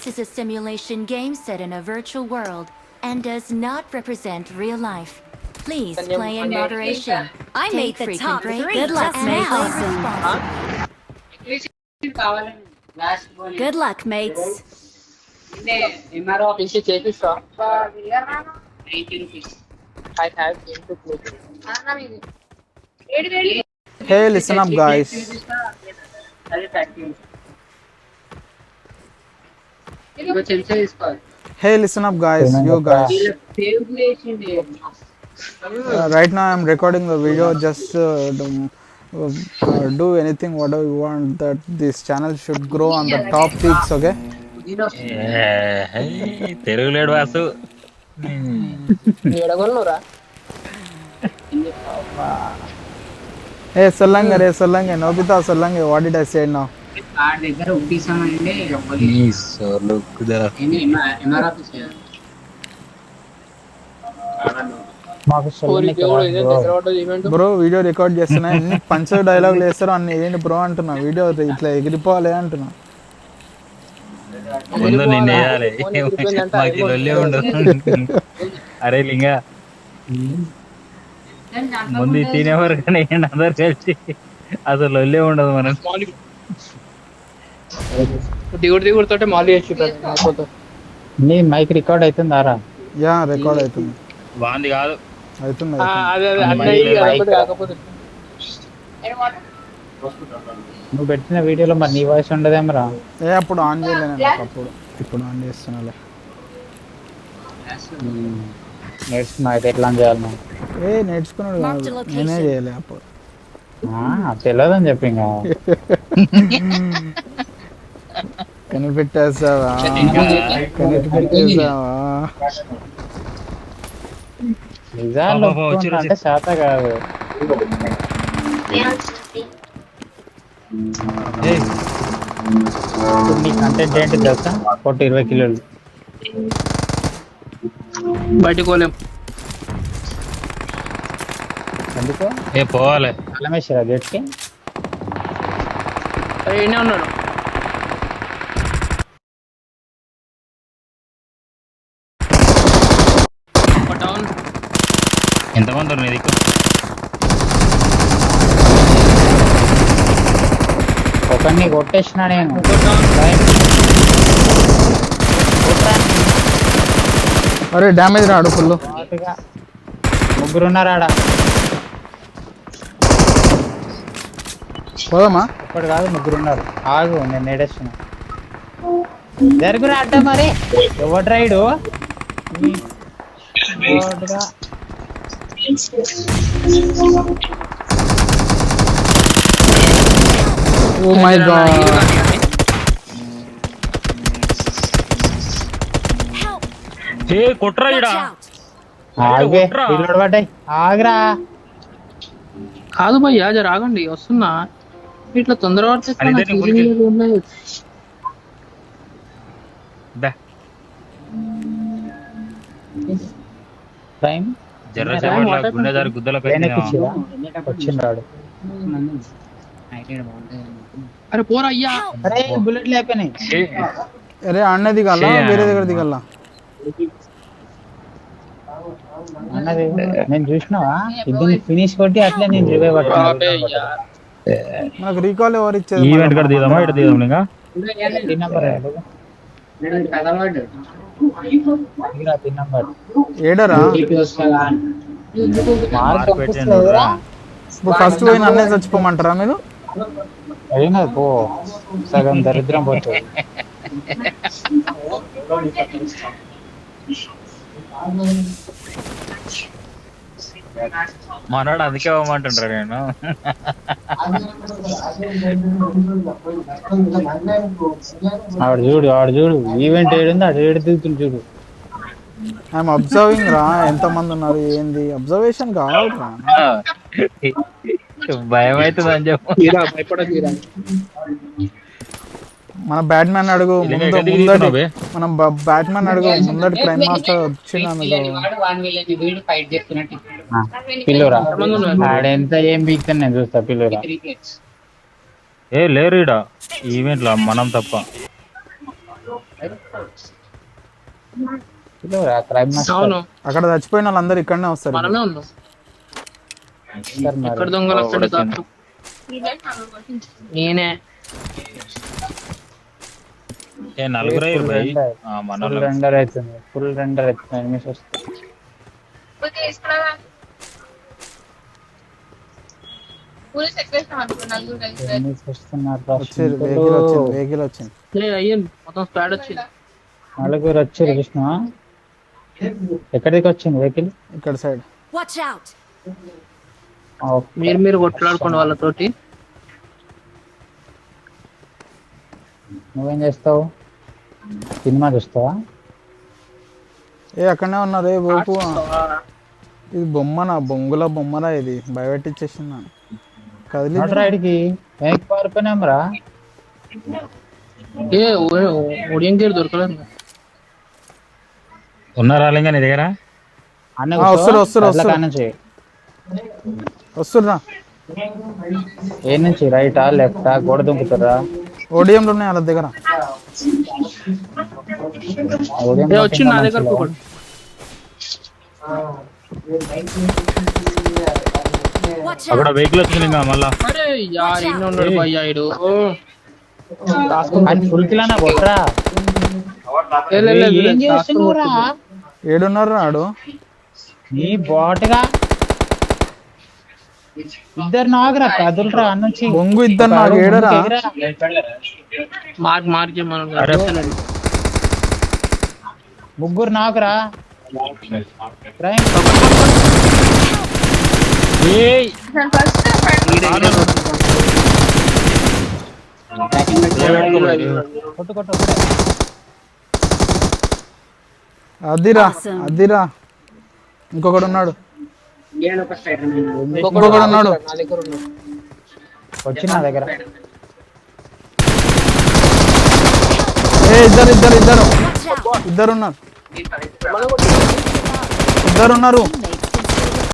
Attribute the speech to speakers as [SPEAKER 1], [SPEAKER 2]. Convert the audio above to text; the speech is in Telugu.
[SPEAKER 1] This is a simulation game set in a virtual world and does not represent real life. Please play in moderation.
[SPEAKER 2] I made
[SPEAKER 1] Take
[SPEAKER 2] the
[SPEAKER 1] frequent
[SPEAKER 2] top
[SPEAKER 1] breaks,
[SPEAKER 2] 3
[SPEAKER 1] good luck,
[SPEAKER 2] just
[SPEAKER 1] and play
[SPEAKER 2] now.
[SPEAKER 1] responsibly.
[SPEAKER 2] Good luck, mates.
[SPEAKER 3] PC చేపిస్తా 80 rupees. I have game to play.
[SPEAKER 4] Hey, listen up, guys.
[SPEAKER 3] అదే ఫ్యాక్టరీ ఇగో చెంచా తీసుకోవాలి
[SPEAKER 4] Hey, listen up, guys. You guys.
[SPEAKER 3] Save చేసింది
[SPEAKER 4] Right now, I'm recording the video. Just do anything, whatever you want. That this channel should grow on the top peaks. Okay.
[SPEAKER 5] Telugu లేడు Vasu
[SPEAKER 3] ఎడగొల్లురా
[SPEAKER 4] Hey, Solange, Nobita Solange. What did I say now?
[SPEAKER 3] ఆ దగ్గర ఉట్టిసామంటే
[SPEAKER 5] ఈ సోర్లు కుదర
[SPEAKER 3] MR office
[SPEAKER 4] bro video record చేస్తున్నా ఎన్ని పంచ డైలాగులు వేస్తారో అన్ని ఏంటి బ్రో అంటున్నా వీడియో ఇట్లా ఎగిరిపోవాలి అంటున్నా
[SPEAKER 5] ముందు నిన్ను వేయాలి మాకు లొల్లే ఉండదు అరే లింగా ముందు తినే వరకు అందరు కలిసి అసలు లొల్లే ఉండదు మనం
[SPEAKER 3] దిగుడుతోటే మాలి వేసి
[SPEAKER 6] నీ మైక్ రికార్డ్ అవుతుందారా?
[SPEAKER 4] యా రికార్డ్ అవుతుంది
[SPEAKER 5] బాగుంది కాదు
[SPEAKER 4] అవుతుంది
[SPEAKER 3] కాకపోతే
[SPEAKER 6] నువ్వు పెట్టిన వీడియోలో మరి నీ వాయిస్ ఉండదేమరా?
[SPEAKER 4] అప్పుడు ఆన్ చేయలేను అప్పుడు ఇప్పుడు ఆన్ చేస్తున్నాలే
[SPEAKER 6] నేర్చుకున్నా అయితే ఎట్లా చేయాలి నువ్వు?
[SPEAKER 4] నేర్చుకున్నాడు కాదు, నేనే చేయలే అప్పుడు
[SPEAKER 6] తెలియదని చెప్పి ఇంకా
[SPEAKER 4] కనిపెట్టేసావా
[SPEAKER 6] నిజాలు అంటే శాత కాదు. నీ కంటెంట్ ఏంటి తెలుసా? 20 కిలోలు
[SPEAKER 3] బయటకు పోలేం
[SPEAKER 6] ఎందుకు
[SPEAKER 5] పోవాలి
[SPEAKER 6] అలమేశ్వరా గేట్కి
[SPEAKER 3] ఈయనే ఉన్నాడు డౌన్
[SPEAKER 5] ఎంతమంది ఉన్నారు నీ దిక్కు
[SPEAKER 6] ఒకరిని కొట్టేసిన నేను.
[SPEAKER 4] అరే డ్యామేజ్ రాడు ఫుల్
[SPEAKER 6] ముగ్గురు ఉన్నారు ఆడ.
[SPEAKER 4] పోదామా?
[SPEAKER 6] ఒక్కడు కాదు ముగ్గురు ఉన్నారు. ఆగు నేను నేడేస్తున్నా. జరుగురా అడ్డ మరి ఎవడు రైడు
[SPEAKER 4] ఓ మై గాడ్
[SPEAKER 5] కొట్రా ఇడా
[SPEAKER 6] ఆగే పిల్లడు పడ్డాయి. ఆగరా
[SPEAKER 3] కాదు భయ్యా జర ఆగండి వస్తున్నా ఇట్లా తొందర
[SPEAKER 6] టైం
[SPEAKER 5] గుండె గుద్దలకు
[SPEAKER 6] వచ్చిండాడు.
[SPEAKER 3] అరే పోరా అయ్యా
[SPEAKER 6] అరే బుల్లెట్లు అయిపోయినాయి.
[SPEAKER 4] అరే అన్న దిగల్లా వేరే దగ్గర దిగల్లా
[SPEAKER 6] అన్నది నేను చూసినావా ఇద్దరిని ఫినిష్ కొట్టి అట్లే నేను రివైవ్
[SPEAKER 4] మనకు రీకాల్ ఎవరు ఇచ్చేది?
[SPEAKER 5] ఈవెంట్ కూడా దిగుదామా ఇటు దిగుదాం ఇంకా
[SPEAKER 6] నెంబర్
[SPEAKER 4] ఏడరా ఇప్పుడు ఫస్ట్ పోయిన అన్నే చచ్చిపోమంటారా మీరు?
[SPEAKER 6] అయినా పో సగం దరిద్రం పోతుంది.
[SPEAKER 5] మనోడు అందుకే అవ్వమంటుండ్రా నేను
[SPEAKER 6] ఆడు చూడు ఈవెంట్ ఏడుంది అటు ఏడు దిగుతుంది చూడు.
[SPEAKER 4] ఐఎమ్ అబ్జర్వింగ్ రా ఎంత మంది ఉన్నారు ఏంది అబ్జర్వేషన్ కావాలి రా.
[SPEAKER 5] భయం అవుతుంది అని చెప్పు.
[SPEAKER 4] మన బ్యాట్మెన్ అడుగు ముందటి మనం బ్యాట్మెన్ అడుగు ముందటి క్రైమ్ మాస్టర్ వచ్చింది
[SPEAKER 6] పిల్లురా ఆడెంత ఏం బీక్తాను నేను చూస్తా. పిల్లురా
[SPEAKER 5] లేరు ఈడ ఈవెంట్ లో మనం తప్ప
[SPEAKER 6] క్రైమ్
[SPEAKER 3] అవును
[SPEAKER 4] అక్కడ చచ్చిపోయిన వాళ్ళందరూ ఇక్కడనే వస్తారు
[SPEAKER 3] మనమే ఉన్నాం ఎక్కడ దొంగలు అక్కడ దాచు నేనే
[SPEAKER 5] ఏ నలుగురు అయ్యారు భయ్ మన
[SPEAKER 6] ఫుల్ రెండర్ అవుతుంది ఎనిమిస్ వస్తాయి ఎనిమిస్ వస్తున్నారు
[SPEAKER 4] వచ్చారు వెహికల్ వచ్చింది
[SPEAKER 3] అయ్యింది మొత్తం స్పాడ్ వచ్చింది
[SPEAKER 6] నలుగురు వచ్చారు విష్ణు ఎక్కడికి వచ్చింది వెహికల్
[SPEAKER 4] ఇక్కడ సైడ్
[SPEAKER 1] Watch out!
[SPEAKER 3] మీరు కొట్లాడుకోండి వాళ్ళతోటి
[SPEAKER 6] నువ్వేం చేస్తావు సినిమా చూస్తావా
[SPEAKER 4] అక్కడనే ఉన్నారు బాపు ఇది బొమ్మనా బొంగుల బొమ్మనా ఇది భయపెట్టించేసింది కదిలి
[SPEAKER 6] రైడ్కి వెనక్కి పారిపోయినాంరా
[SPEAKER 3] ఒడియం గేర్ దొరకలేదు
[SPEAKER 5] ఉన్నారా లింగా నీ దగ్గర
[SPEAKER 4] వస్తుర్రా
[SPEAKER 6] ఏ నుంచి రైటా లెఫ్టా గోడ దుంకుతారా
[SPEAKER 4] ఓడియంలు ఉన్నాయి వాళ్ళ దగ్గర
[SPEAKER 3] వచ్చింది నా దగ్గర
[SPEAKER 1] Watch
[SPEAKER 5] అక్కడ
[SPEAKER 1] out!
[SPEAKER 5] వెహికల్ వచ్చింది లింగా మళ్ళా
[SPEAKER 3] అరే యార్ ఇన్ని ఉన్నాడు భయ్యాడు
[SPEAKER 6] ఫుల్ కిలానా కొట్రా ఏం చేస్తున్నావురా
[SPEAKER 4] ఏడున్నారు ఆడు
[SPEAKER 6] నీ బాటుగా ఇద్దరు నాగరా కదులురా నుంచి
[SPEAKER 4] బొంగు ఇద్దరు నాకు ఏడరా
[SPEAKER 3] మార్కే మనం
[SPEAKER 6] ముగ్గురు నాకురా
[SPEAKER 4] అదిరా ఇంకొకడు ఉన్నాడు
[SPEAKER 6] వచ్చి నా దగ్గర
[SPEAKER 4] ఇద్దరున్నారు
[SPEAKER 1] Watch out!
[SPEAKER 4] ఇద్దరున్నారు